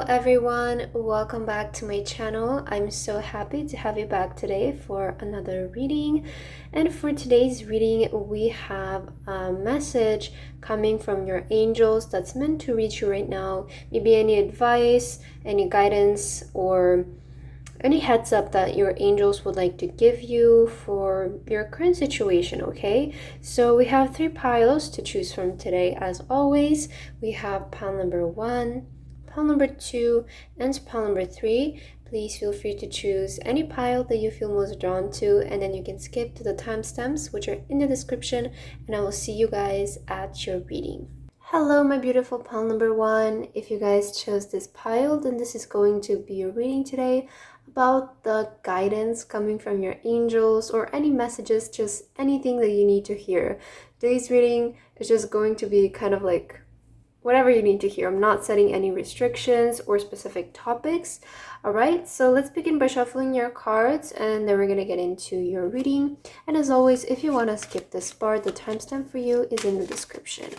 Hello everyone, welcome back to my channel. I'm so happy to have you back today for another reading. And for today's reading, we have a message coming from your angels that's meant to reach you right now. Maybe any advice, any guidance, or any heads up that your angels would like to give you for your current situation, okay? So we have 3 piles to choose from today. As always, we have pile number 1, pile number 2, and pile number 3. Please feel free to choose any pile that you feel most drawn to, and then you can skip to the timestamps, which are in the description, and I will see you guys at your reading. Hello, my beautiful pile number 1. If you guys chose this pile, then this is going to be your reading today about the guidance coming from your angels or any messages, just anything that you need to hear. Today's reading is just going to be kind of like whatever you need to hear. I'm not setting any restrictions or specific topics. All right, so let's begin by shuffling your cards, and then we're going to get into your reading. And as always, if you want to skip this part, the timestamp for you is in the description.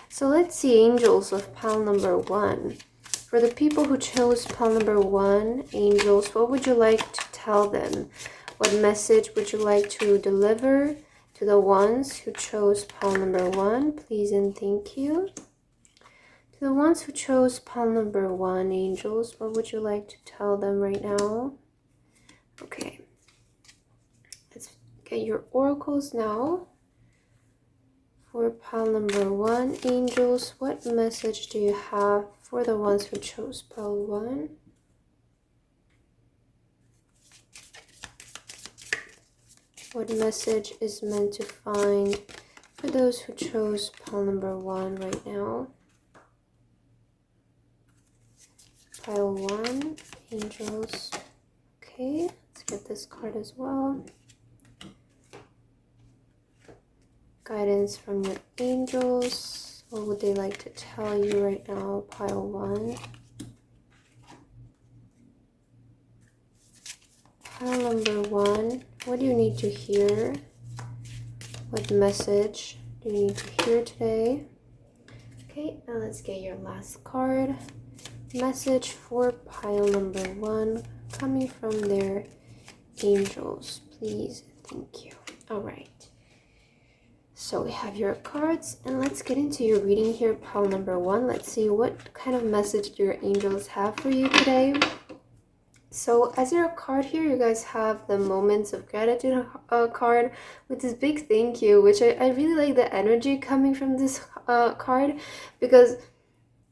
So let's see, angels of pile number 1. For the people who chose pile number 1, angels, what would you like to tell them? What message would you like to deliver to the ones who chose pile number 1? Please and thank you. To the ones who chose pile number 1, angels, what would you like to tell them right now? Okay. Let's get your oracles now. For pile number 1, angels, what message do you have for the ones who chose pile 1? What message is meant to find for those who chose pile number 1 right now? Pile 1, angels. Okay, let's get this card as well. Guidance from your angels. What would they like to tell you right now? Pile 1. Pile number 1. What do you need to hear? What message do you need to hear today? Okay, now let's get your last card. Message for pile number 1 coming from their angels. Please, thank you. All right. So we have your cards, and let's get into your reading here, pile number 1. Let's see what kind of message your angels have for you today. So as your card here, you guys have the moments of gratitude card with this big thank you, which I really like the energy coming from this card, because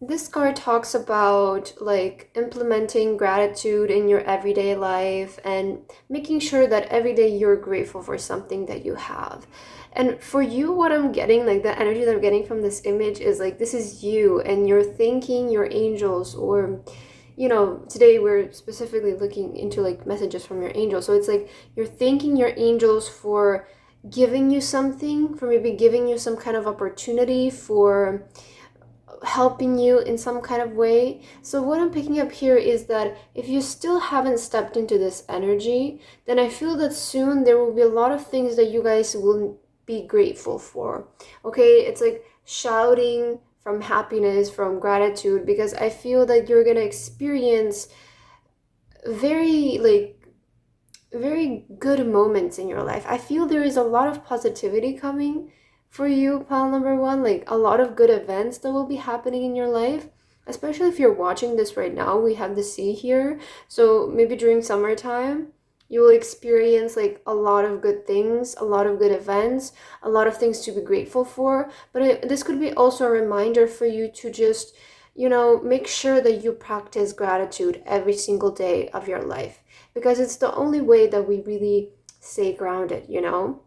this card talks about like implementing gratitude in your everyday life and making sure that every day you're grateful for something that you have. And for you, what I'm getting, like the energy that I'm getting from this image is like this is you and you're thanking your angels, or you know, today we're specifically looking into like messages from your angels. So it's like you're thanking your angels for giving you something, for maybe giving you some kind of opportunity, for helping you in some kind of way. So what I'm picking up here is that if you still haven't stepped into this energy, then I feel that soon there will be a lot of things that you guys will be grateful for. Okay, it's like shouting from happiness, from gratitude, because I feel that you're gonna experience very good moments in your life. I feel there is a lot of positivity coming for you, pile number 1, like a lot of good events that will be happening in your life, especially if you're watching this right now. We have the sea here, so maybe during summertime you will experience like a lot of good things, a lot of good events, a lot of things to be grateful for. But this could be also a reminder for you to just, you know, make sure that you practice gratitude every single day of your life, because it's the only way that we really stay grounded, you know.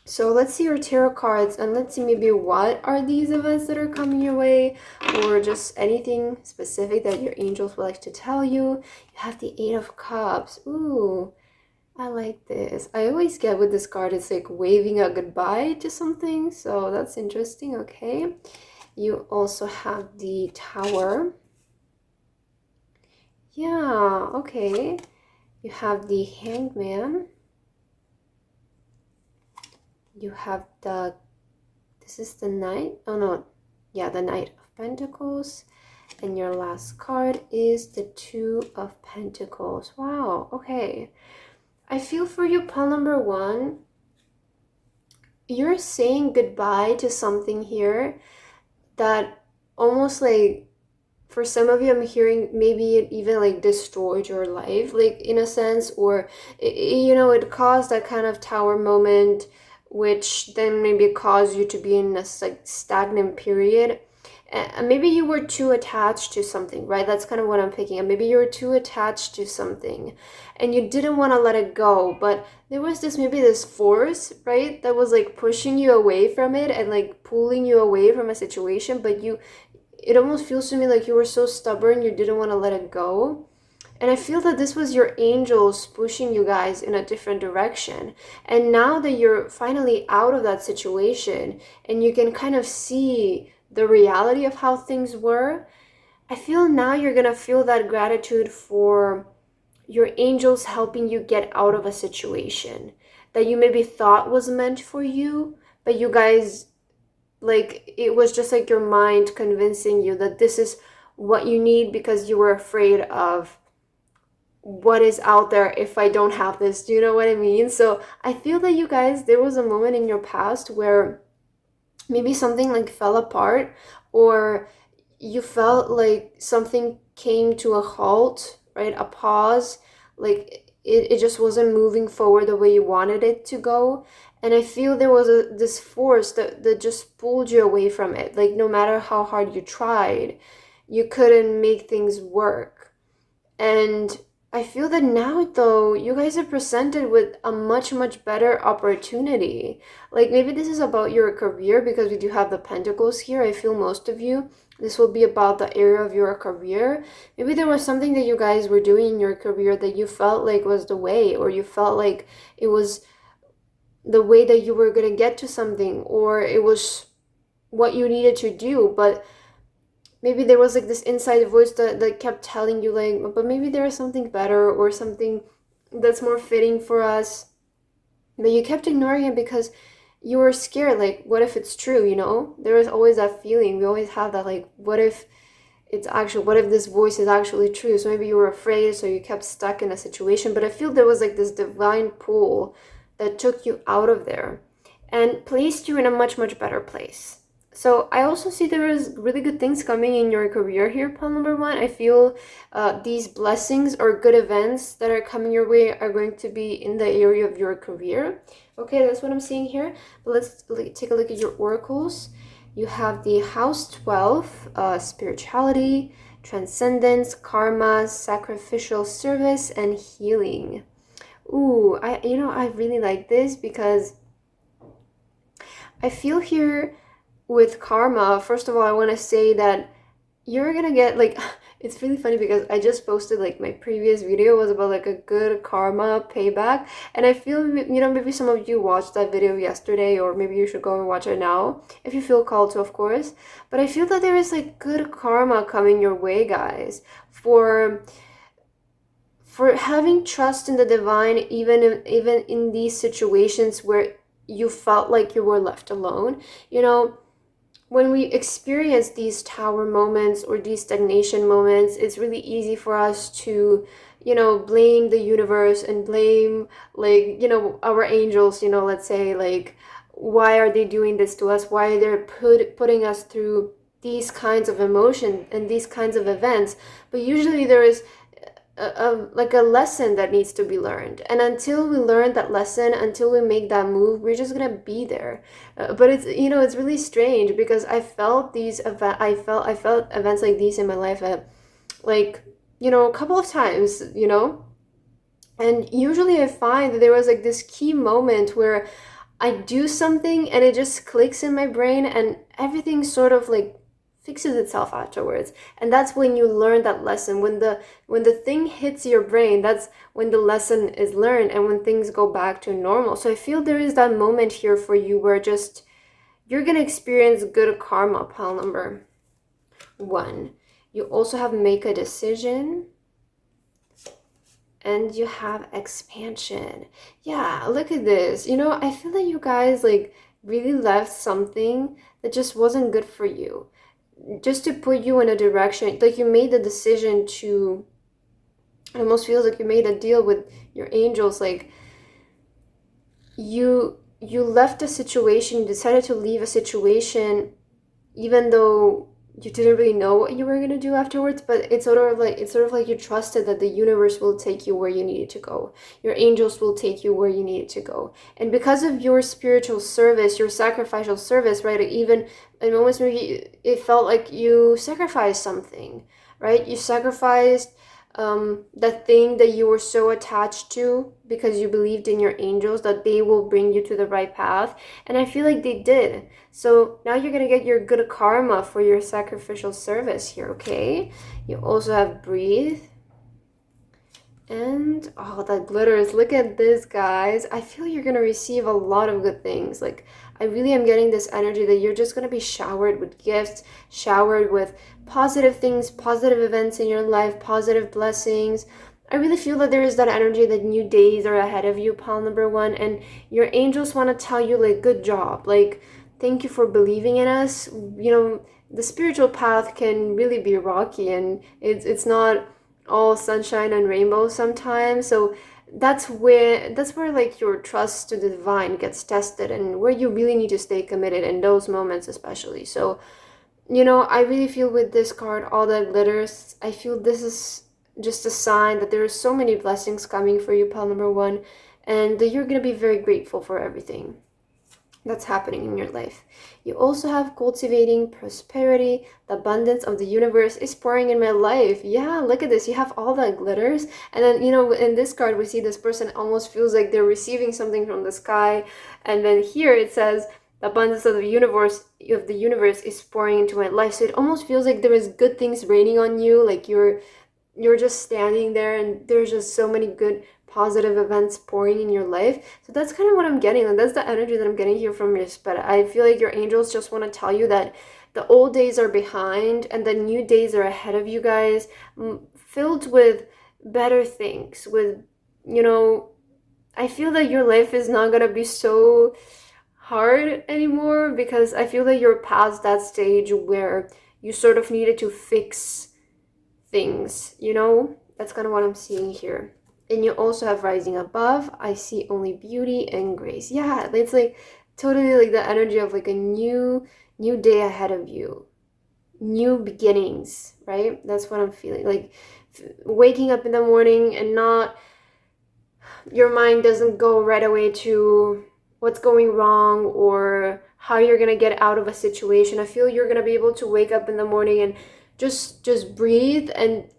So let's see your tarot cards, and let's see maybe what are these events that are coming your way, or just anything specific that your angels would like to tell you. You have the 8 of Cups. Ooh, I like this. I always get with this card, it's like waving a goodbye to something, so that's interesting. Okay, you also have the Tower. Yeah, okay. You have the Hangman. You have this is the Knight. Oh no, yeah, the Knight of Pentacles. And your last card is the Two of Pentacles. Wow, okay. I feel for you, pile number one, you're saying goodbye to something here that almost like, for some of you, I'm hearing maybe it even like destroyed your life, like in a sense, or it caused that kind of tower moment, which then maybe caused you to be in a like stagnant period. And maybe you were too attached to something, right? That's kind of what I'm picking up. Maybe you were too attached to something and you didn't want to let it go, but there was this force, right, that was like pushing you away from it and like pulling you away from a situation, but it almost feels to me like you were so stubborn you didn't want to let it go. And I feel that this was your angels pushing you guys in a different direction. And now that you're finally out of that situation and you can kind of see the reality of how things were, I feel now you're going to feel that gratitude for your angels helping you get out of a situation that you maybe thought was meant for you, but you guys, like, it was just like your mind convincing you that this is what you need because you were afraid of what is out there if I don't have this. Do you know what I mean? So I feel that you guys, there was a moment in your past where maybe something like fell apart, or you felt like something came to a halt, right? A pause, like it just wasn't moving forward the way you wanted it to go. And I feel there was this force that just pulled you away from it. Like no matter how hard you tried, you couldn't make things work. And I feel that now, though, you guys are presented with a much, much better opportunity. Like maybe this is about your career because we do have the Pentacles here. I feel most of you, this will be about the area of your career. Maybe there was something that you guys were doing in your career that you felt like was the way, or you felt like it was the way that you were going to get to something, or it was what you needed to do. But maybe there was like this inside voice that kept telling you like, but maybe there is something better or something that's more fitting for us. But you kept ignoring it because you were scared. Like, what if it's true, you know? There is always that feeling. We always have that, like, what if this voice is actually true? So maybe you were afraid, so you kept stuck in a situation. But I feel there was like this divine pull that took you out of there and placed you in a much, much better place. So I also see there is really good things coming in your career here, pile number one. I feel these blessings or good events that are coming your way are going to be in the area of your career. Okay, that's what I'm seeing here. But let's take a look at your oracles. You have the house 12, spirituality, transcendence, karma, sacrificial service, and healing. Ooh, I really like this because I feel here with karma, first of all, I want to say that you're gonna get like, it's really funny because I just posted like my previous video was about like a good karma payback, and I feel, maybe some of you watched that video yesterday, or maybe you should go and watch it now if you feel called to, of course. But I feel that there is like good karma coming your way, guys, for having trust in the divine, even in these situations where you felt like you were left alone. When we experience these tower moments or these stagnation moments, it's really easy for us to, blame the universe and blame, like, our angels, let's say, like, why are they doing this to us? Why are they putting us through these kinds of emotion and these kinds of events? But usually there is like a lesson that needs to be learned, and until we learn that lesson, until we make that move, we're just gonna be there. But it's it's really strange because I felt I felt events like these in my life like a couple of times, and usually I find that there was like this key moment where I do something and it just clicks in my brain and everything sort of like fixes itself afterwards. And that's when you learn that lesson. When the thing hits your brain, that's when the lesson is learned and when things go back to normal. So I feel there is that moment here for you where just you're gonna experience good karma, pile number one. You also have make a decision, and you have expansion. Yeah, look at this. I feel that you guys like really left something that just wasn't good for you. just to put you in a direction. Like you made the decision to, it almost feels like you made a deal with your angels. Like you left a situation, you decided to leave a situation, even though you didn't really know what you were going to do afterwards, but it's sort of like you trusted that the universe will take you where you needed to go. Your angels will take you where you needed to go. And because of your spiritual service, your sacrificial service, right? Even in moments where it felt like you sacrificed something, right? You sacrificed that thing that you were so attached to because you believed in your angels that they will bring you to the right path. And I feel like they did. So now you're going to get your good karma for your sacrificial service here, okay? You also have breathe. And oh, that glitters. Look at this, guys. I feel you're going to receive a lot of good things. Like, I really am getting this energy that you're just going to be showered with gifts, showered with positive things, positive events in your life, positive blessings. I really feel that there is that energy that new days are ahead of you, pile number one. And your angels want to tell you, like, good job. Like, thank you for believing in us. You know, the spiritual path can really be rocky, and it's not all sunshine and rainbows sometimes. So that's where like your trust to the divine gets tested, and where you really need to stay committed in those moments especially. So I really feel with this card, all that glitters, I feel this is just a sign that there are so many blessings coming for you, pal number one, and that you're going to be very grateful for everything that's happening in your life. You also have cultivating prosperity. The abundance of the universe is pouring in my life. Yeah, look at this. You have all that glitters. And then, in this card, we see this person almost feels like they're receiving something from the sky. And then here it says, the abundance of the universe is pouring into my life. So it almost feels like there is good things raining on you. Like you're just standing there and there's just so many good positive events pouring in your life. So that's kind of what I'm getting, and that's the energy that I'm getting here from your spirit. I feel like your angels just want to tell you that the old days are behind and the new days are ahead of you guys, filled with better things, with I feel that your life is not gonna be so hard anymore, because I feel that you're past that stage where you sort of needed to fix things. That's kind of what I'm seeing here. And you also have rising above. I see only beauty and grace. Yeah, it's like totally like the energy of like a new day ahead of you, new beginnings, right? That's what I'm feeling. Like waking up in the morning and not, your mind doesn't go right away to what's going wrong or how you're gonna get out of a situation. I feel you're gonna be able to wake up in the morning and just breathe and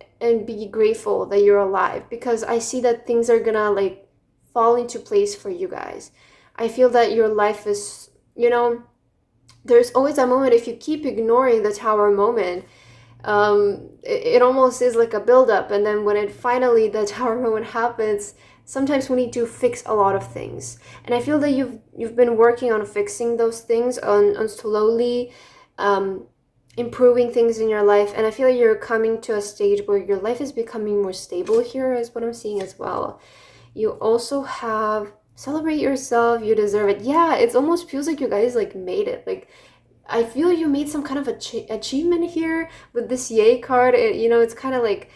be grateful that you're alive, because I see that things are gonna like fall into place for you guys. I feel that your life is, there's always a moment, if you keep ignoring the tower moment, it almost is like a buildup, and then when it finally, the tower moment happens, sometimes we need to fix a lot of things. And I feel that you've been working on fixing those things, on slowly improving things in your life, and I feel like you're coming to a stage where your life is becoming more stable here, is what I'm seeing as well. You also have celebrate yourself, you deserve it. Yeah, it almost feels like you guys like made it. Like I feel you made some kind of achievement here with this yay card. It's kind of like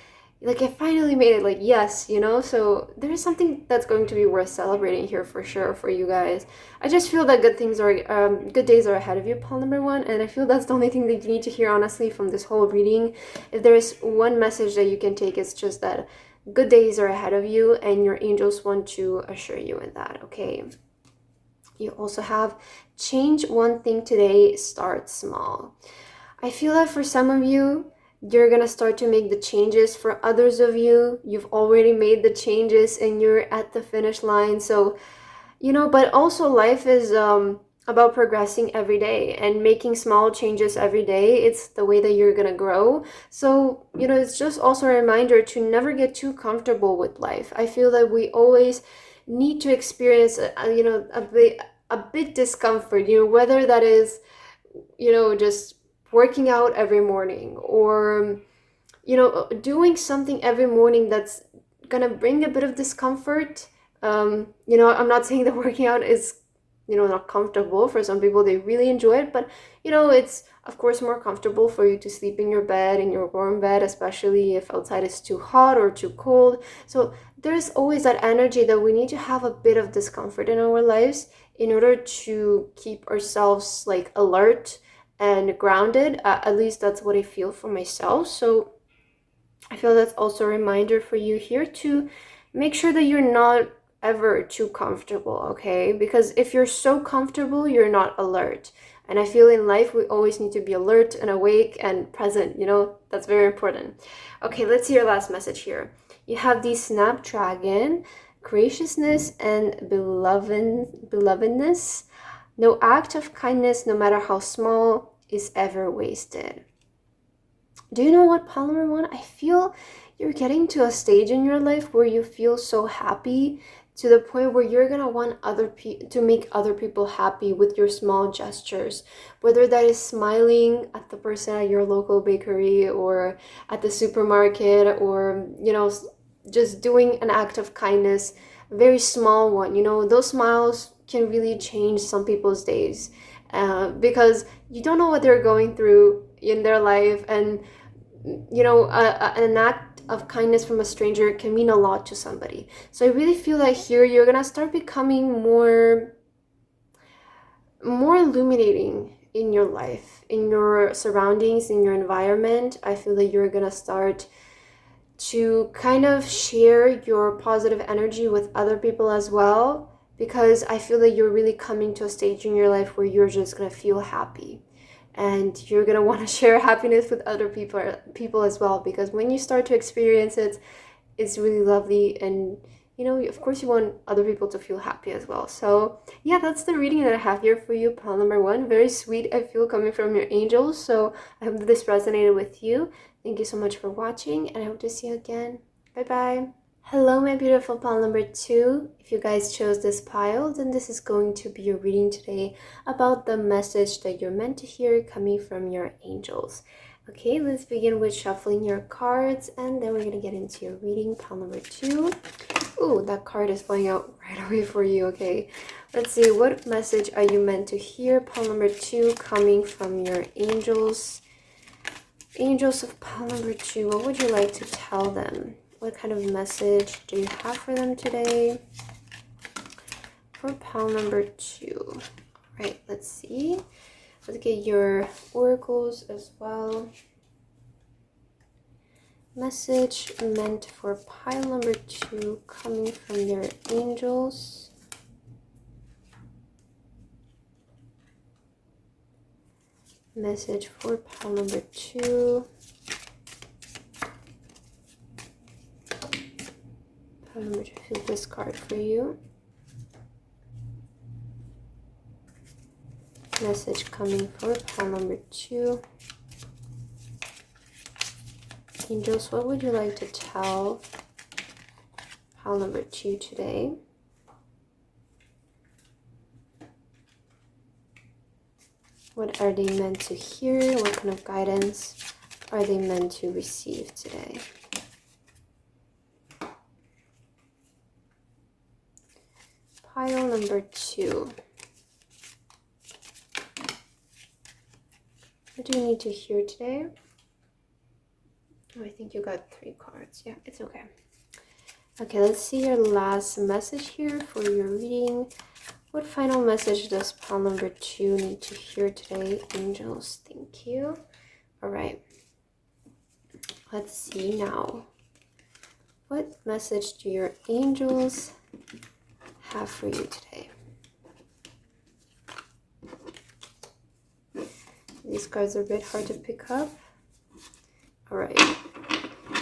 I finally made it, like yes, so there is something that's going to be worth celebrating here for sure for you guys. I just feel that good days are ahead of you, pal number one, and I feel that's the only thing that you need to hear, honestly, from this whole reading. If there is one message that you can take, it's just that good days are ahead of you, and your angels want to assure you in that, okay? You also have change one thing today, start small. I feel that for some of you, you're gonna start to make the changes. For others of you, you've already made the changes and you're at the finish line. So, but also life is about progressing every day and making small changes every day. It's the way that you're gonna grow. So, it's just also a reminder to never get too comfortable with life. I feel that we always need to experience, a bit discomfort, whether that is, just working out every morning, or doing something every morning that's gonna bring a bit of discomfort. I'm not saying that working out is not comfortable. For some people, they really enjoy it, but it's of course more comfortable for you to sleep in your bed, in your warm bed, especially if outside is too hot or too cold. So there's always that energy that we need to have a bit of discomfort in our lives in order to keep ourselves like alert and grounded. At least that's what I feel for myself. So I feel that's also a reminder for you here to make sure that you're not ever too comfortable, okay? Because if you're so comfortable, you're not alert. And I feel in life, we always need to be alert and awake and present, that's very important. Okay, let's see your last message here. You have the snapdragon, graciousness and belovedness. No act of kindness, no matter how small, is ever wasted. Do you know what, pile number one? I feel you're getting to a stage in your life where you feel so happy to the point where you're gonna want to make other people happy with your small gestures, whether that is smiling at the person at your local bakery or at the supermarket, or just doing an act of kindness, a very small one. Those smiles can really change some people's days, because you don't know what they're going through in their life, and an act of kindness from a stranger can mean a lot to somebody. So I really feel like here you're gonna start becoming more illuminating in your life, in your surroundings, in your environment. I feel that you're gonna start to kind of share your positive energy with other people as well, because I feel that you're really coming to a stage in your life where you're just gonna feel happy. And you're going to want to share happiness with other people as well, because when you start to experience it, it's really lovely. And, of course, you want other people to feel happy as well. So, yeah, that's the reading that I have here for you, pile number one. Very sweet, I feel, coming from your angels. So I hope that this resonated with you. Thank you so much for watching, and I hope to see you again. Bye-bye. Hello, my beautiful pile number two. If you guys chose this pile, then this is going to be your reading today about the message that you're meant to hear coming from your angels. Okay, let's begin with shuffling your cards, and then we're going to get into your reading, pile number two. Ooh, that card is falling out right away for you. Okay, let's see, what message are you meant to hear, pile number two, coming from your angels? Angels of pile number two, what would you like to tell them? What kind of message do you have for them today? For pile number two. All right, let's see. Let's get your oracles as well. Message meant for pile number two, coming from your angels. Message for pile number two. I'm going to flip this card for you. Message coming for pile number two. Angels, what would you like to tell pile number two today? What are they meant to hear? What kind of guidance are they meant to receive today? Pile number two. What do you need to hear today? Oh, I think you got 3 cards. Yeah, it's okay. Okay, let's see your last message here for your reading. What final message does pile number two need to hear today, angels? Thank you. All right. Let's see now. What message do your angels have for you today? These cards are a bit hard to pick up. All right.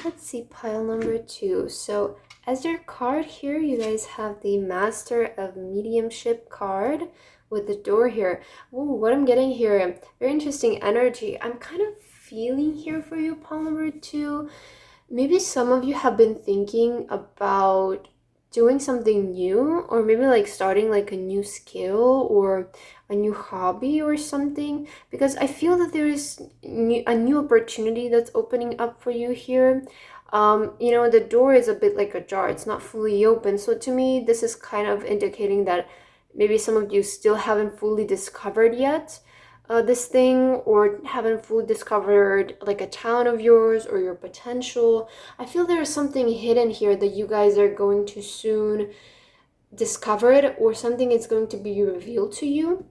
Let's see pile number two. So as your card here, you guys have the Master of Mediumship card with the door here. Ooh, what I'm getting here, very interesting energy. I'm kind of feeling here for you, pile number two. Maybe some of you have been thinking about doing something new, or maybe like starting like a new skill or a new hobby or something, because I feel that there is a new opportunity that's opening up for you here. You know, the door is a bit like ajar, it's not fully open. So to me, this is kind of indicating that maybe some of you still haven't fully discovered yet this thing, or haven't fully discovered like a talent of yours or your potential. I feel there's something hidden here that you guys are going to soon discover it, or something is going to be revealed to you.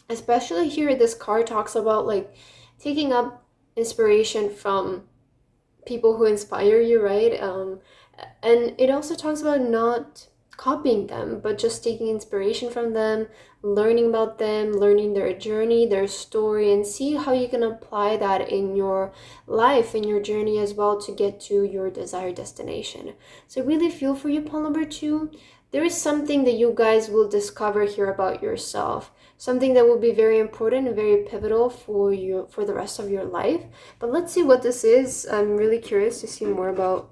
Especially here, this card talks about like taking up inspiration from people who inspire you, right? And it also talks about not copying them, but just taking inspiration from them, learning about them, learning their journey, their story, and see how you can apply that in your life, in your journey as well, to get to your desired destination. So really feel for you, pole number 2. There is something that you guys will discover here about yourself, something that will be very important and very pivotal for you for the rest of your life. But let's see what this is. I'm really curious to see more about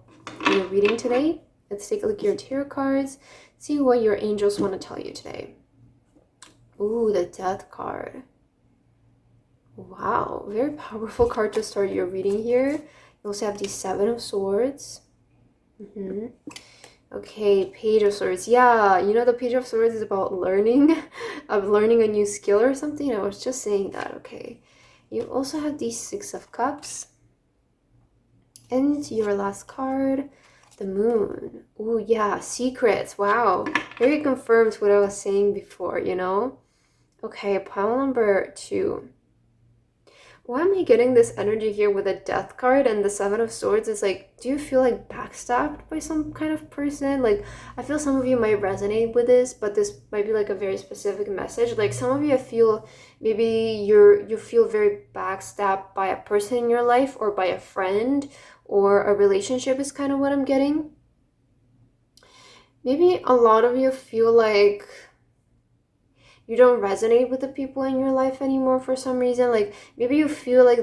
your reading today. Let's take a look at your tarot cards, see what your angels want to tell you today. Ooh, the Death card. Wow, very powerful card to start your reading here. You also have the Seven of Swords. Okay, Page of Swords. Yeah, you know, the Page of Swords is about learning, of learning a new skill or something. I was just saying that. Okay. You also have the Six of Cups. And your last card, the Moon. Oh yeah, secrets. Wow, very confirms what I was saying before, you know. Okay, pile number 2. Why am I getting this energy here with a Death card and the Seven of Swords? Is like, do you feel like backstabbed by some kind of person? Like, I feel some of you might resonate with this, but this might be like a very specific message. Like, some of you, I feel maybe you feel very backstabbed by a person in your life, or by a friend, or a relationship is kind of what I'm getting. Maybe a lot of you feel like you don't resonate with the people in your life anymore for some reason. Like, maybe you feel like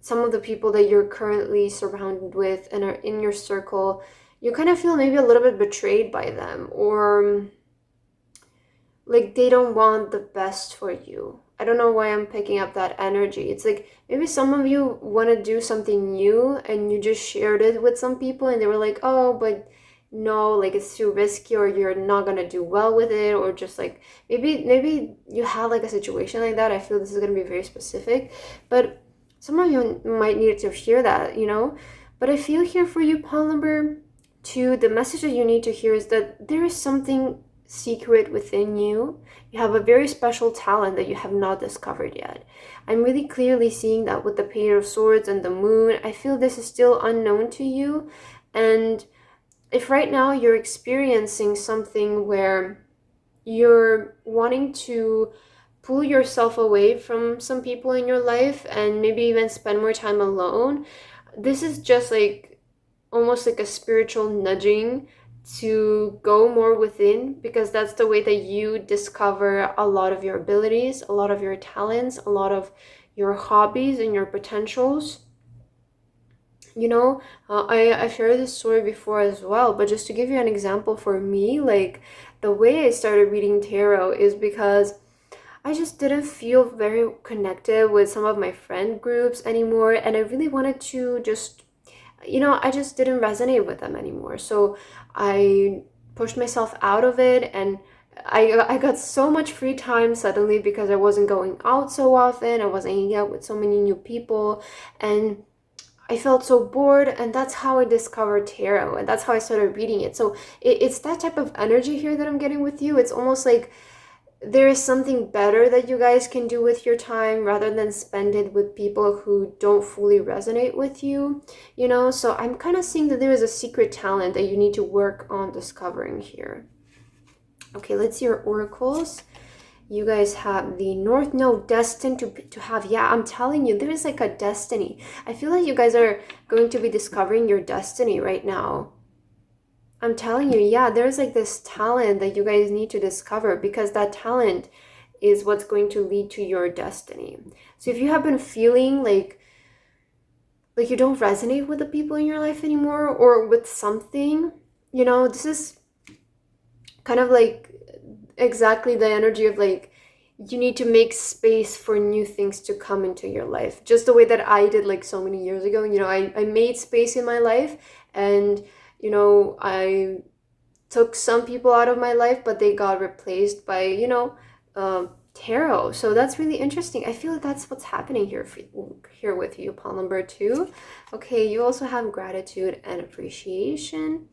some of the people that you're currently surrounded with and are in your circle, you kind of feel maybe a little bit betrayed by them, or like they don't want the best for you. I don't know why I'm picking up that energy. It's like maybe some of you want to do something new and you just shared it with some people and they were like, oh, but no, like it's too risky, or you're not gonna do well with it, or just like maybe you have like a situation like that. I feel this is gonna be very specific, but some of you might need to hear that, you know. But I feel here for you, pile number 2, the message that you need to hear is that there is something secret within you. You have a very special talent that you have not discovered yet. I'm really clearly seeing that with the Page of Swords and the Moon. I feel this is still unknown to you, and if right now you're experiencing something where you're wanting to pull yourself away from some people in your life and maybe even spend more time alone, this is just like almost like a spiritual nudging to go more within, because that's the way that you discover a lot of your abilities, a lot of your talents, a lot of your hobbies and your potentials. You know, I've shared this story before as well, but just to give you an example, for me, like the way I started reading tarot is because I just didn't feel very connected with some of my friend groups anymore, and I really wanted to just, you know, I just didn't resonate with them anymore. So I pushed myself out of it, and I got so much free time suddenly because I wasn't going out so often, I wasn't hanging out with so many new people, and I felt so bored, and that's how I discovered tarot, and that's how I started reading it. So it's that type of energy here that I'm getting with you. It's almost like there is something better that you guys can do with your time rather than spend it with people who don't fully resonate with you, you know? So I'm kind of seeing that there is a secret talent that you need to work on discovering here. Okay, let's see your oracles. You guys have the North Node, destined to have. Yeah, I'm telling you, there is like a destiny. I feel like you guys are going to be discovering your destiny right now. I'm telling you, yeah, there's like this talent that you guys need to discover, because that talent is what's going to lead to your destiny. So if you have been feeling like you don't resonate with the people in your life anymore, or with something, you know, this is kind of like exactly the energy of like you need to make space for new things to come into your life, just the way that I did like so many years ago. You know, I made space in my life, and you know, I took some people out of my life, but they got replaced by, you know, tarot. So that's really interesting. I feel like that's what's happening here with you, pile number 2. Okay, you also have gratitude and appreciation,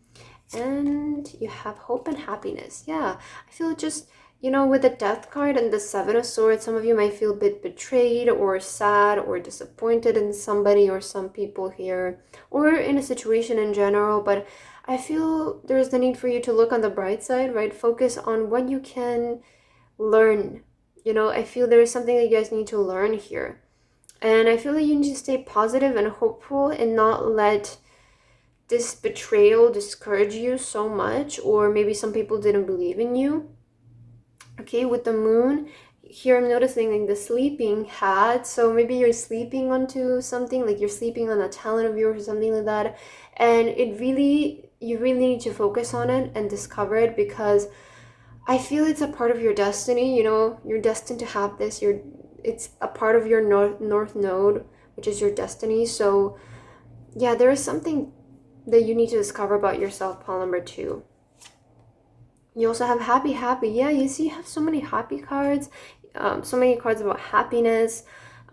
and you have hope and happiness. Yeah, I feel just, you know, with the Death card and the Seven of Swords, some of you might feel a bit betrayed or sad or disappointed in somebody or some people here, or in a situation in general. But I feel there's the need for you to look on the bright side, right? Focus on what you can learn. You know, I feel there is something that you guys need to learn here. And I feel like you need to stay positive and hopeful and not let this betrayal discourage you so much, or maybe some people didn't believe in you. Okay, with the moon here, I'm noticing like the sleeping hat. So maybe you're sleeping onto something, like you're sleeping on a talent of yours or something like that, and you really need to focus on it and discover it, because I feel it's a part of your destiny. You know, you're destined to have this. It's a part of your north node, which is your destiny. So yeah, there is something that you need to discover about yourself, pile number 2. You also have happy. Yeah, you see, you have so many happy cards, so many cards about happiness,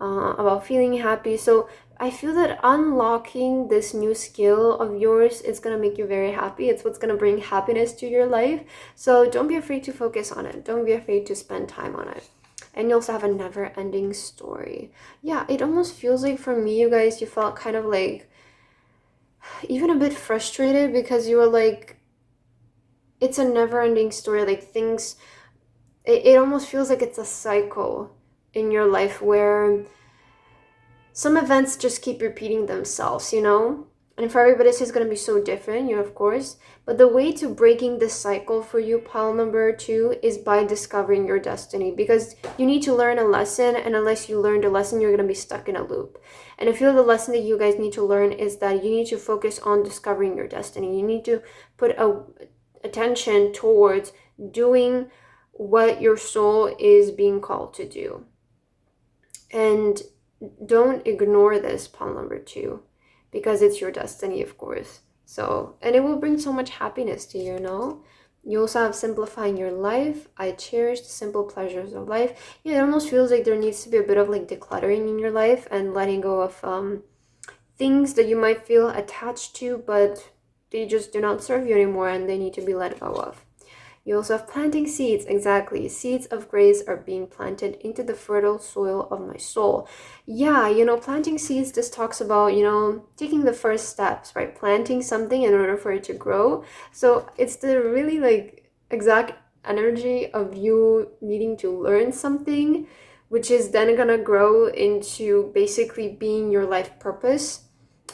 about feeling happy. So I feel that unlocking this new skill of yours is going to make you very happy. It's what's going to bring happiness to your life. So don't be afraid to focus on it. Don't be afraid to spend time on it. And you also have a never-ending story. Yeah, it almost feels like, for me, you guys, you felt kind of like even a bit frustrated, because you were like, it's a never-ending story. Like things, it almost feels like it's a cycle in your life where some events just keep repeating themselves, you know? And for everybody, this is going to be so different, you know, of course. But the way to breaking this cycle for you, pile number 2, is by discovering your destiny. Because you need to learn a lesson, and unless you learn the lesson, you're going to be stuck in a loop. And I feel the lesson that you guys need to learn is that you need to focus on discovering your destiny. You need to put attention towards doing what your soul is being called to do. And don't ignore this, pile number 2, because it's your destiny, of course. So, and it will bring so much happiness to you, you know? You also have simplifying your life. I cherish the simple pleasures of life. Yeah, it almost feels like there needs to be a bit of like decluttering in your life and letting go of things that you might feel attached to, but they just do not serve you anymore and they need to be let go of. You also have planting seeds. Exactly. Seeds of grace are being planted into the fertile soil of my soul. Yeah, you know, planting seeds, this talks about, you know, taking the first steps, right? Planting something in order for it to grow. So it's the really like exact energy of you needing to learn something, which is then gonna grow into basically being your life purpose.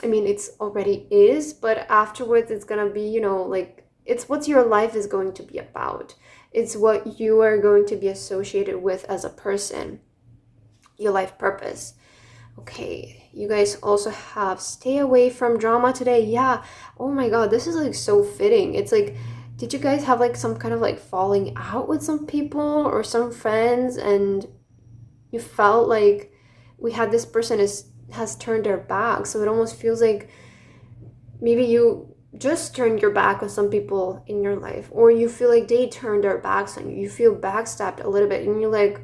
I mean, it's already is, but afterwards it's gonna be, you know, like, it's what your life is going to be about. It's what you are going to be associated with as a person, your life purpose. Okay, you guys also have stay away from drama today. Yeah, oh my god, this is like so fitting. It's like, did you guys have like some kind of like falling out with some people or some friends, and you felt like we had this person has turned their back? So it almost feels like maybe you just turned your back on some people in your life, or you feel like they turned their backs on you. You feel backstabbed a little bit and you're like,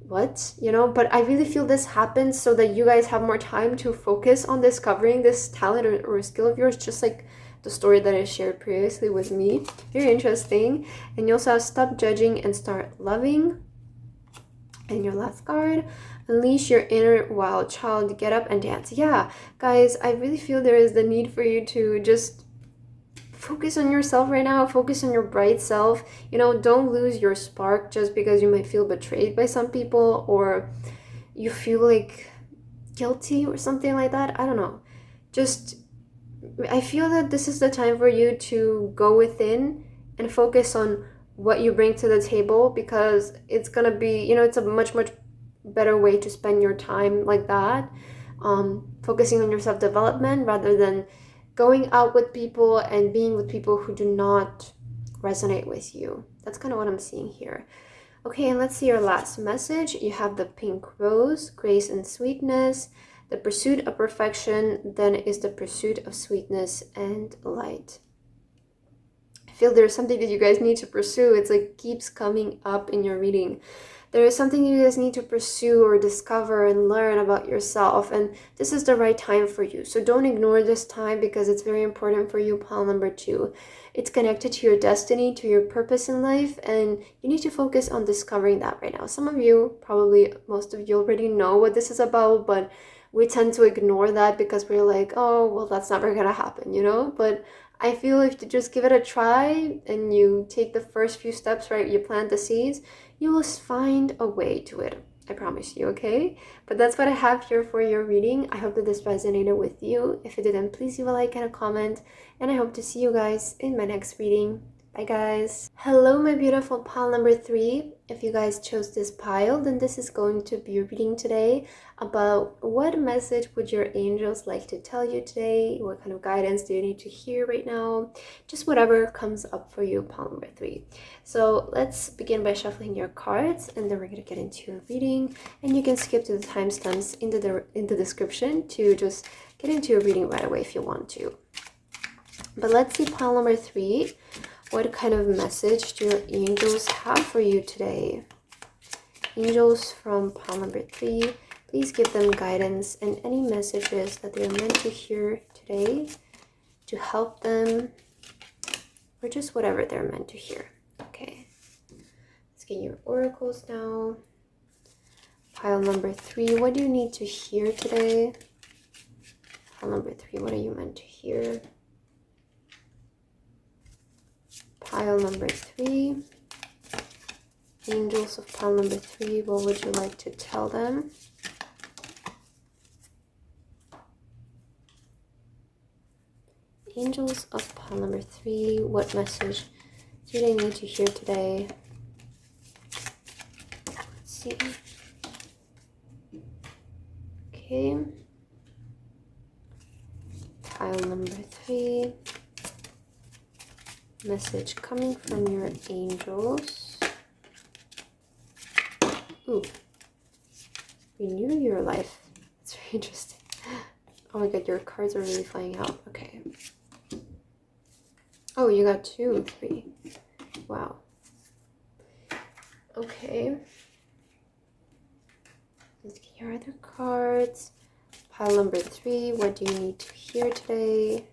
what, you know? But I really feel this happens so that you guys have more time to focus on discovering this talent or skill of yours, just like the story that I shared previously with me. Very interesting. And you also have stop judging and start loving. And your last card, unleash your inner wild child, get up and dance. Yeah, guys, I really feel there is the need for you to just focus on yourself right now. Focus on your bright self. You know, don't lose your spark just because you might feel betrayed by some people, or you feel like guilty or something like that. I don't know. Just, I feel that this is the time for you to go within and focus on what you bring to the table, because it's gonna be, you know, it's a much better way to spend your time like that, focusing on your self-development rather than going out with people and being with people who do not resonate with you. That's kind of what I'm seeing here. Okay, and let's see your last message. You have the pink rose, grace and sweetness. The pursuit of perfection then is the pursuit of sweetness and light. I feel there's something that you guys need to pursue. It's like keeps coming up in your reading. There is something you guys need to pursue or discover and learn about yourself, and this is the right time for you. So don't ignore this time because it's very important for you, pile number 2. It's connected to your destiny, to your purpose in life, and you need to focus on discovering that right now. Some of you, probably most of you already know what this is about, but we tend to ignore that because we're like, oh, well, that's never gonna happen, you know? But I feel if you just give it a try and you take the first few steps, right, you plant the seeds, you will find a way to it. I promise you, okay? But that's what I have here for your reading. I hope that this resonated with you. If it didn't, please leave a like and a comment. And I hope to see you guys in my next reading. Bye, guys. Hello, my beautiful pile number 3. If you guys chose this pile, then this is going to be your reading today about what message would your angels like to tell you today? What kind of guidance do you need to hear right now? Just whatever comes up for you, pile number 3. So let's begin by shuffling your cards, and then we're going to get into your reading. And you can skip to the timestamps in the description to just get into your reading right away if you want to. But let's see, pile number 3. What kind of message do your angels have for you today? Angels from pile number 3, please give them guidance and any messages that they're meant to hear today to help them, or just whatever they're meant to hear. Okay, let's get your oracles now. Pile number 3, what do you need to hear today? Pile number 3, what are you meant to hear? Pile number 3, angels of pile number 3, what would you like to tell them? Angels of pile number 3, what message do they need to hear today? Let's see. Okay. Pile number 3. Message coming from your angels. Ooh. Renew your life. It's very interesting. Oh my god, your cards are really flying out. Okay. Oh, you got 2, 3. Wow. Okay. Let's get your other cards. Pile number 3, what do you need to hear today?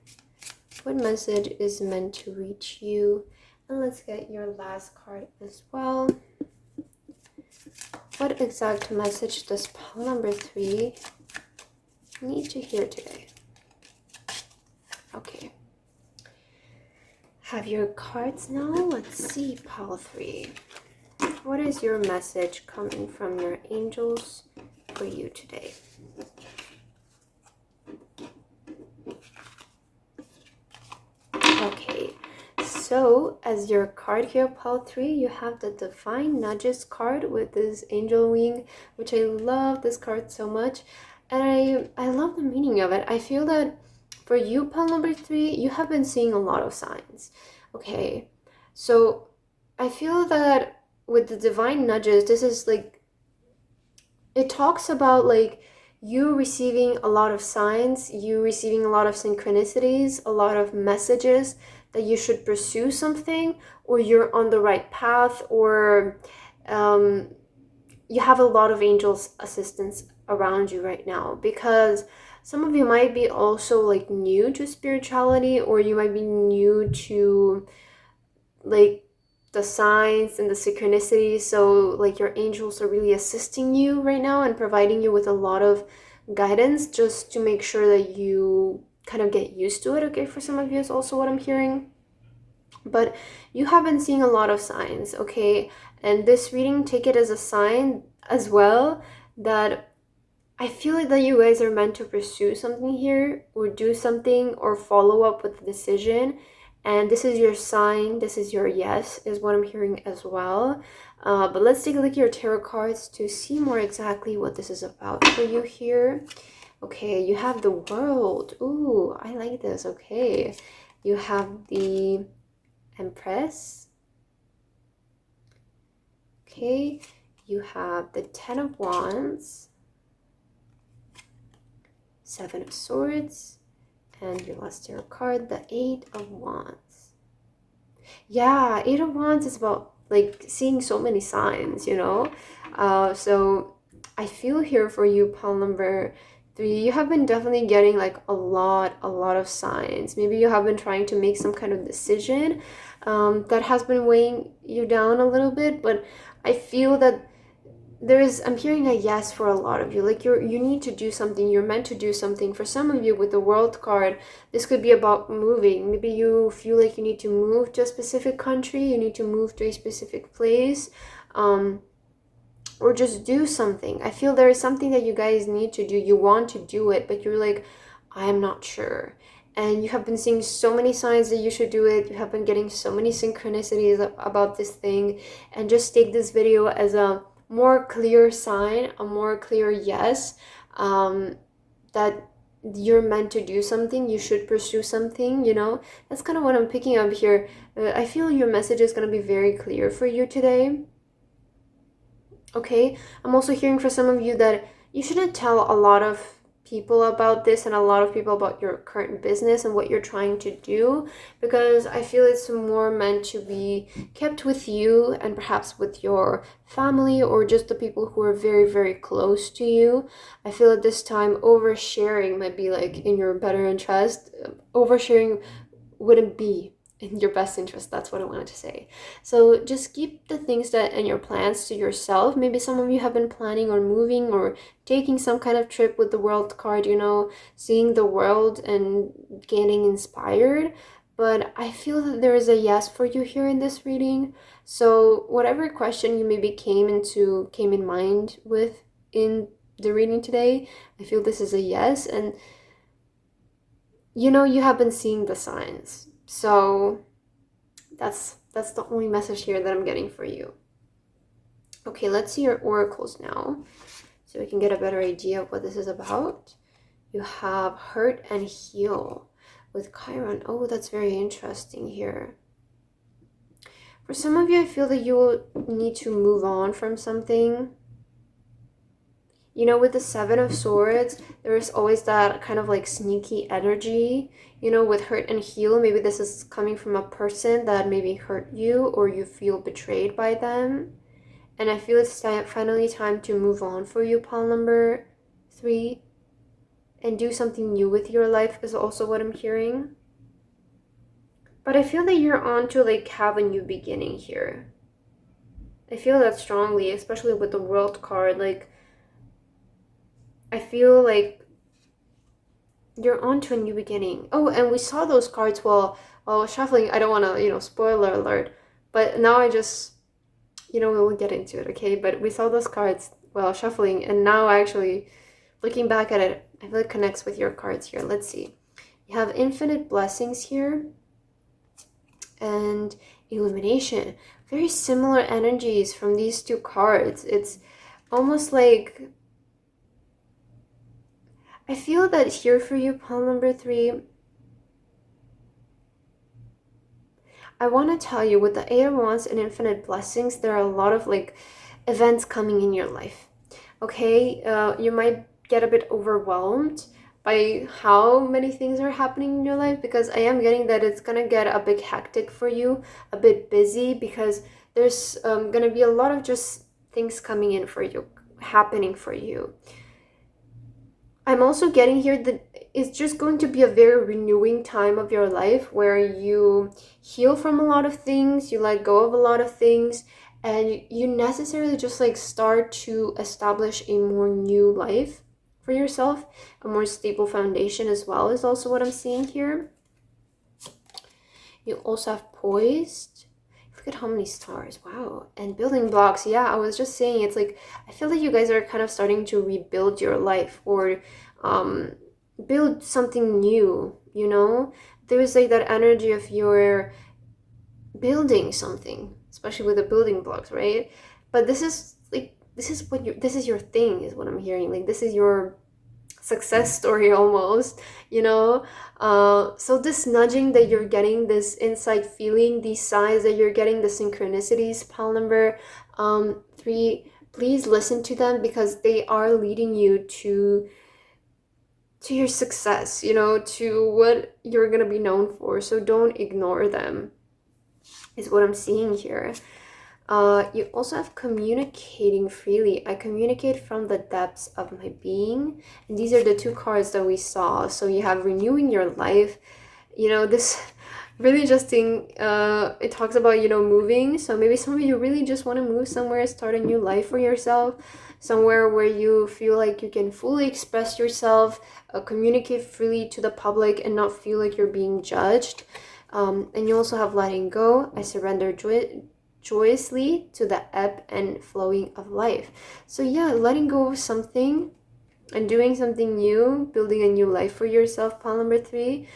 What message is meant to reach you? And let's get your last card as well. What exact message does pile number 3 need to hear today? Okay. Have your cards now? Let's see, pile 3. What is your message coming from your angels for you today? Okay, so as your card here, pile 3, you have the Divine Nudges card with this angel wing, which I love this card so much. And I love the meaning of it. I feel that for you, pile number 3, you have been seeing a lot of signs. Okay, so I feel that with the Divine Nudges, this is like, it talks about like you receiving a lot of signs, you receiving a lot of synchronicities, a lot of messages that you should pursue something, or you're on the right path, or you have a lot of angels' assistance around you right now. Because some of you might be also like new to spirituality, or you might be new to like the signs and the synchronicities. So like your angels are really assisting you right now and providing you with a lot of guidance just to make sure that you kind of get used to it. Okay, for some of you is also what I'm hearing. But you have been seeing a lot of signs, okay? And this reading, take it as a sign as well that I feel like that you guys are meant to pursue something here, or do something, or follow up with a decision. And this is your sign, this is your yes, is what I'm hearing as well. But let's take a look at your tarot cards to see more exactly what this is about for you here. Okay, you have the World. Ooh, I like this. Okay, you have the Empress. Okay, you have the Ten of Wands, Seven of Swords, and your last tarot card, the Eight of Wands. Yeah, Eight of Wands is about like seeing so many signs, you know? So I feel here for you, pile number three. You have been definitely getting like a lot of signs. Maybe you have been trying to make some kind of decision that has been weighing you down a little bit, but I feel that I'm hearing a yes for a lot of you. Like you need to do something, you're meant to do something. For some of you with the world card, this could be about moving. Maybe you feel like you need to move to a specific country, you need to move to a specific place, or just do something. I feel there is something that you guys need to do. You want to do it, but you're like, I am not sure. And you have been seeing so many signs that you should do it. You have been getting so many synchronicities about this thing. And just take this video as a more clear sign, a more clear yes, that you're meant to do something, you should pursue something, you know? That's kind of what I'm picking up here. I feel your message is going to be very clear for you today. Okay, I'm also hearing for some of you that you shouldn't tell a lot of people about this and a lot of people about your current business and what you're trying to do, because I feel it's more meant to be kept with you and perhaps with your family or just the people who are very, very close to you. I feel at this time oversharing might be like in your better interest. Oversharing wouldn't be in your best interest. That's what I wanted to say. So just keep the things that and your plans to yourself. Maybe some of you have been planning or moving or taking some kind of trip with the world card, you know, seeing the world and getting inspired. But I feel that there is a yes for you here in this reading. So whatever question you maybe came in mind with in the reading today, I feel this is a yes. And you know, you have been seeing the signs. So that's the only message here that I'm getting for you. Okay, let's see your oracles now so we can get a better idea of what this is about. You have hurt and heal with Chiron. Oh, that's very interesting here. For some of you, I feel that you will need to move on from something. You know, with the Seven of Swords, there's always that kind of like sneaky energy. You know, with hurt and heal, maybe this is coming from a person that maybe hurt you or you feel betrayed by them. And I feel it's finally time to move on for you, pile number three, and do something new with your life is also what I'm hearing. But I feel that you're on to like have a new beginning here. I feel that strongly, especially with the World card. Like, I feel like you're on to a new beginning. Oh, and we saw those cards while shuffling. I don't want to, you know, spoiler alert. But now I just, you know, we'll get into it, okay? But we saw those cards while shuffling. And now actually, looking back at it, I feel it connects with your cards here. Let's see. You have infinite blessings here. And illumination. Very similar energies from these two cards. It's almost like I feel that here for you, pile number three, I want to tell you with the Eight of Wands and infinite blessings, there are a lot of like events coming in your life. Okay, you might get a bit overwhelmed by how many things are happening in your life, because I am getting that it's gonna get a bit hectic for you, a bit busy, because there's gonna be a lot of just things coming in for you, happening for you. I'm also getting here that it's just going to be a very renewing time of your life where you heal from a lot of things, you let go of a lot of things, and you necessarily just like start to establish a more new life for yourself, a more stable foundation as well is also what I'm seeing here. You also have poised. Look at how many stars. Wow. And building blocks. Yeah, I was just saying, it's like I feel like you guys are kind of starting to rebuild your life or build something new, you know? There's like that energy of you're building something, especially with the building blocks, right? But this is like this is your thing is what I'm hearing. Like this is your success story almost, you know. So this nudging that you're getting, this inside feeling, these signs that you're getting, the synchronicities, pile number three, please listen to them because they are leading you to your success, you know, to what you're gonna be known for. So don't ignore them. is what I'm seeing here. You also have communicating freely. I communicate from the depths of my being. And these are the two cards that we saw. So you have renewing your life. You know, this really interesting. It talks about, you know, moving. So maybe some of you really just want to move somewhere, start a new life for yourself, somewhere where you feel like you can fully express yourself, communicate freely to the public and not feel like you're being judged. And you also have letting go. I surrender joyously to the ebb and flowing of life. So yeah, letting go of something and doing something new, building a new life for yourself, pile number 3.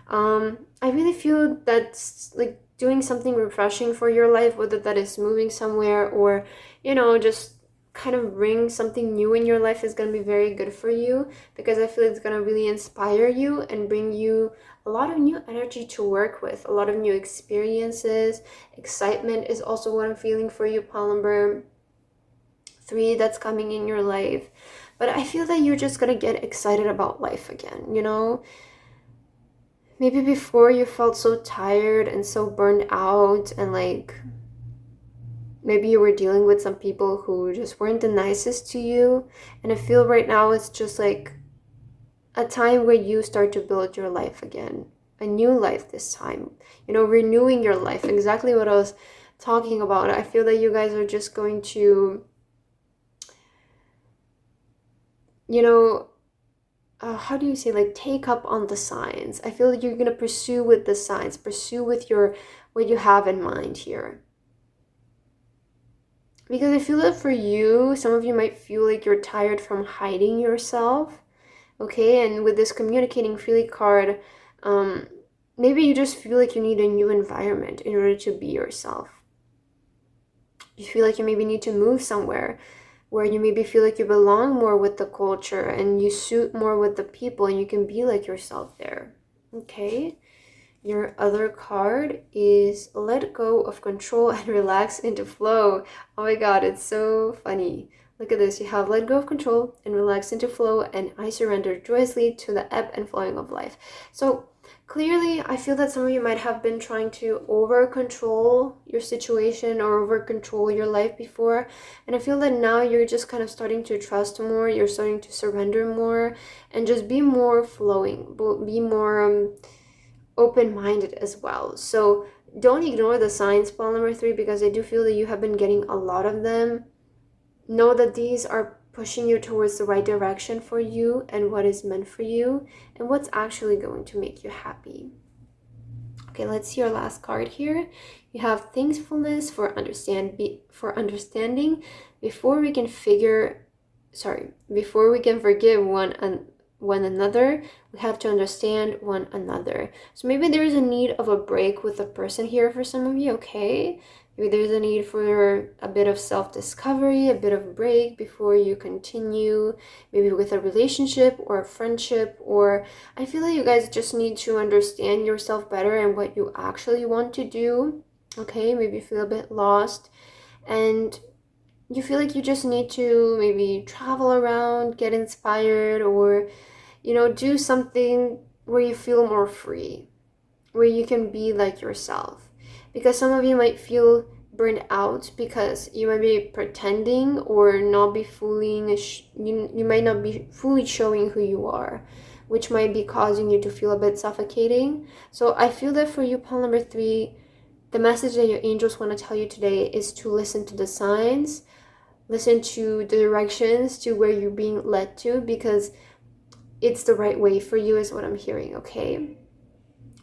I really feel that's like doing something refreshing for your life, whether that is moving somewhere or, you know, just kind of bring something new in your life is going to be very good for you, because I feel it's going to really inspire you and bring you a lot of new energy to work with, a lot of new experiences. Excitement is also what I'm feeling for you, pile number 3, that's coming in your life. But I feel that you're just going to get excited about life again, you know? Maybe before you felt so tired and so burned out, and like maybe you were dealing with some people who just weren't the nicest to you. And I feel right now it's just like a time where you start to build your life again, a new life this time, you know, renewing your life. Exactly what I was talking about. I feel that you guys are just going to, you know, how do you say, like, take up on the signs. I feel like you're going to pursue with the signs, pursue with your what you have in mind here. Because I feel that for you, some of you might feel like you're tired from hiding yourself. Okay, and with this communicating freely card, maybe you just feel like you need a new environment in order to be yourself. You feel like you maybe need to move somewhere where you maybe feel like you belong more with the culture and you suit more with the people and you can be like yourself there. Okay, your other card is let go of control and relax into flow. Oh my god, it's so funny. Look at this. You have let go of control and relax into flow, and I surrender joyously to the ebb and flowing of life. So clearly, I feel that some of you might have been trying to over control your situation or over control your life before. And I feel that now you're just kind of starting to trust more. You're starting to surrender more and just be more flowing, be more open-minded as well. So don't ignore the signs, pile number 3, because I do feel that you have been getting a lot of them. Know that these are pushing you towards the right direction for you and what is meant for you and what's actually going to make you happy. Okay, let's see your last card here. You have thankfulness for understanding. Before we can forgive one another, we have to understand one another. So maybe there's a need of a break with a person here for some of you. Okay, maybe there's a need for a bit of self-discovery, a bit of a break before you continue, maybe with a relationship or a friendship. Or I feel like you guys just need to understand yourself better and what you actually want to do. Okay, maybe you feel a bit lost and you feel like you just need to maybe travel around, get inspired, or, you know, do something where you feel more free, where you can be like yourself. Because some of you might feel burned out because you might be pretending or not be fooling, you might not be fully showing who you are, which might be causing you to feel a bit suffocating. So I feel that for you, pile number 3, the message that your angels want to tell you today is to listen to the signs, listen to the directions, to where you're being led to, because it's the right way for you is what I'm hearing. Okay,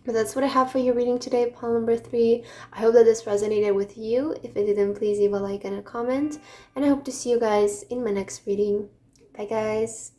but that's what I have for your reading today, pile number 3. I hope that this resonated with you. If it didn't, please leave a like and a comment, and I hope to see you guys in my next reading. Bye guys.